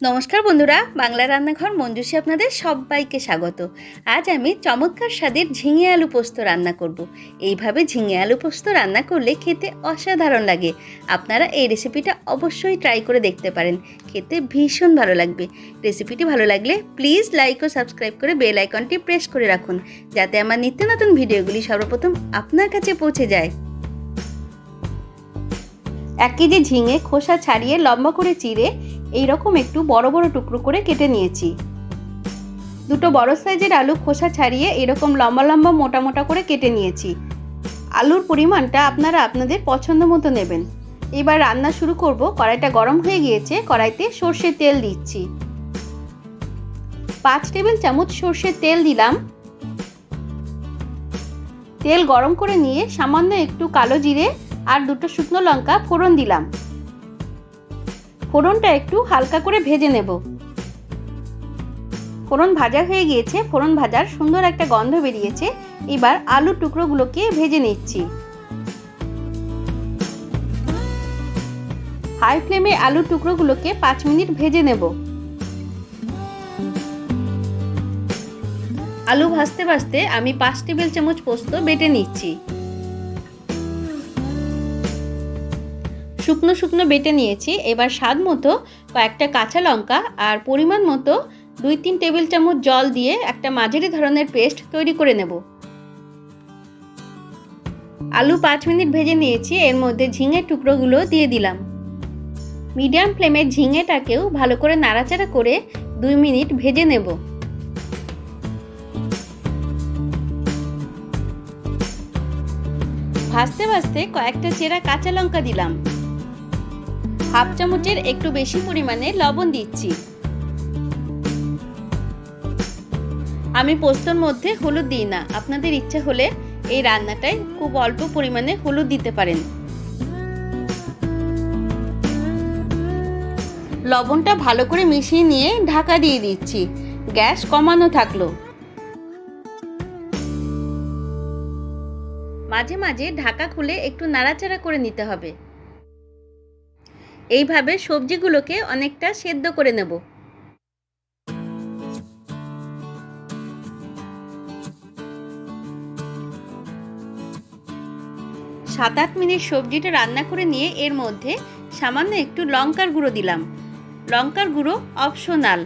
নমস্কার বন্ধুরা, বাংলা রান্নাঘর মঞ্জুষে আপনাদের সবাইকে স্বাগত। আজ আমি চমৎকার স্বাদের ঝিঙে আলু পোস্ত রান্না করব। এইভাবে ঝিঙে আলু পোস্ত রান্না করলে খেতে অসাধারণ লাগে। আপনারা এই রেসিপিটা অবশ্যই ট্রাই করে দেখতে পারেন, খেতে ভীষণ ভালো লাগবে। রেসিপিটি ভালো লাগলে প্লিজ লাইক ও সাবস্ক্রাইব করে বেল আইকনটি প্রেস করে রাখুন, যাতে আমার নিত্য নতুন ভিডিওগুলি সর্বপ্রথম আপনার কাছে পৌঁছে যায়। 1 কেজি ঝিঙে খোসা ছাড়িয়ে লম্বা করে চিড়ে এইরকম একটু বড় বড় টুকরো করে কেটে নিয়েছি। 2টো বড় সাইজের আলু খোসা ছাড়িয়ে এরকম লম্বা লম্বা মোটা মোটা করে কেটে নিয়েছি। আলুর পরিমাণটা আপনারা আপনাদের পছন্দ মতো নেবেন। এবার রান্না শুরু করব। কড়াইটা গরম হয়ে গিয়েছে, কড়াইতে সর্ষের তেল দিচ্ছি। 5 টেবিল চামচ সর্ষের তেল দিলাম। তেল গরম করে নিয়ে সামান্য একটু কালো জিরে আর 2টো শুকনো লঙ্কা ফোড়ন দিলাম। ফোড়নটা একটু হালকা করে ভেজে নেব। ফোড়ন ভাজা হয়ে গিয়েছে, ফোড়ন ভাজার সুন্দর একটা গন্ধ বেরিয়েছে। এবার আলুর টুকরোগুলোকে ভেজে নিচ্ছি। হাই ফ্লেমে আলুর টুকরোগুলোকে 5 মিনিট ভেজে নেব। আলু ভাজতে ভাজতে আমি 5 টেবিল চামচ পোস্ত বেটে নিচ্ছি। শুকনো শুকনো বেটে নিয়েছি। এবার স্বাদ মতো কয়েকটা কাঁচা লঙ্কা আর পরিমাণ মতো 2-3 টেবিল চামচ জল দিয়ে একটা মাঝারি ধরনের পেস্ট তৈরি করে নেব। আলু 5 মিনিট ভেজে নিয়েছি। এর মধ্যে ঝিঙের টুকরোগুলো দিয়ে দিলাম। মিডিয়াম ফ্লেমে ঝিঙেটাকেও ভালো করে নাড়াচাড়া করে 2 মিনিট ভেজে নেব। ভাজতে ভাজতে কয়েকটা চেরা কাঁচা লঙ্কা দিলাম। হাফ চামচের একটু বেশি পরিমাণে লবণ দিচ্ছি। আমি পোস্তর মধ্যে হলুদ দিই না, আপনাদের ইচ্ছা হলে এই রান্নাটায় খুব অল্প পরিমাণে হলুদ দিতে পারেন। লবণটা ভালো করে মিশিয়ে নিয়ে ঢাকা দিয়ে দিচ্ছি। গ্যাস কমানো থাকলো। মাঝে মাঝে ঢাকা খুলে একটু নাড়াচাড়া করে নিতে হবে। এইভাবে সবজিগুলোকে অনেকটা সেদ্ধ করে নেব। 7-8 মিনিট সবজিটা রান্না করে নিয়ে এর মধ্যে সামান্য একটু লঙ্কার গুঁড়ো দিলাম। লঙ্কার গুঁড়ো অপশনাল।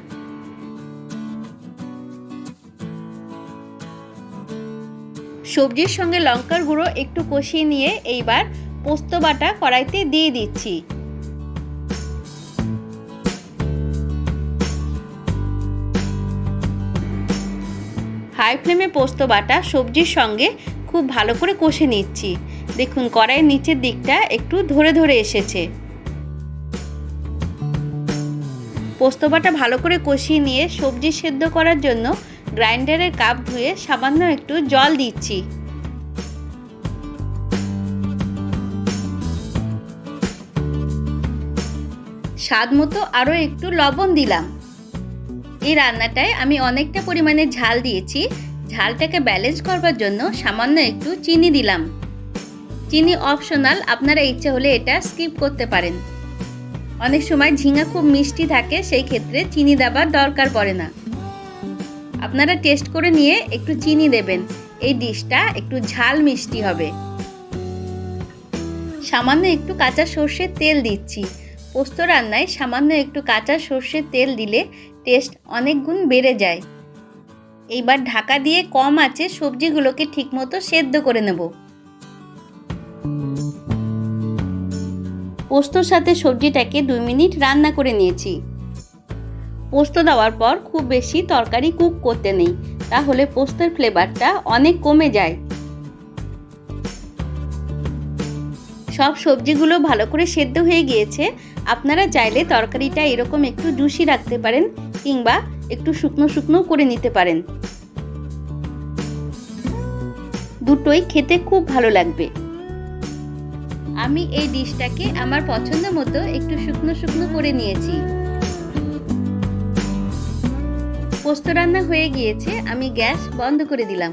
সবজির সঙ্গে লঙ্কার গুঁড়ো একটু কষিয়ে নিয়ে এইবার পোস্ত বাটা কড়াইতে দিয়ে দিচ্ছি। হাই ফ্লেমে পোস্ত বাটা সবজির সঙ্গে খুব ভালো করে কষে নিচ্ছি। দেখুন কড়াইয়ের নিচের দিকটা একটু ধরে ধরে এসেছে। পোস্ত বাটা ভালো করে কষিয়ে নিয়ে সবজি সেদ্ধ করার জন্য গ্রাইন্ডারের কাপ ধুয়ে সামান্য একটু জল দিচ্ছি। স্বাদ মতো আরও একটু লবণ দিলাম। এই রান্নাটায় আমি অনেকটা পরিমাণে ঝাল দিয়েছি। ঝালটাকে ব্যালেন্স করবার জন্য সামান্য একটু চিনি দিলাম। চিনি অপশনাল, আপনারা ইচ্ছে হলে এটা স্কিপ করতে পারেন। অনেক সময় ঝিঙা খুব মিষ্টি থাকে, সেই ক্ষেত্রে চিনি দেবার দরকার পড়ে না। আপনারা টেস্ট করে নিয়ে একটু চিনি দেবেন। এই ডিশটা একটু ঝাল মিষ্টি হবে। সামান্য একটু কাঁচা সর্ষের তেল দিচ্ছি। পোস্ত রান্নায় সামান্য একটু কাঁচা সর্ষের তেল দিলে টেস্ট অনেক গুণ বেড়ে যায়। এইবার ঢাকা দিয়ে কম আঁচে সবজিগুলোকে ঠিকমতো সেদ্ধ করে নেব। পোস্তর সাথে সবজিটাকে 2 মিনিট রান্না করে নিয়েছি। পোস্ত দেওয়ার পর খুব বেশি তরকারি কুক করতে নেই, তাহলে পোস্তের ফ্লেভারটা অনেক কমে যায়। সব সবজিগুলো ভালো করে সেদ্ধ হয়ে গিয়েছে। আপনারা চাইলে তরকারিটা এরকম একটু জুসি রাখতে পারেন, কিংবা একটু শুকনো শুকনো করে নিতে পারেন। দুটোই খেতে খুব ভালো লাগবে। আমি এই ডিশটাকে আমার পছন্দ মতো একটু শুকনো শুকনো করে নিয়েছি। পোস্ত রান্না হয়ে গিয়েছে, আমি গ্যাস বন্ধ করে দিলাম।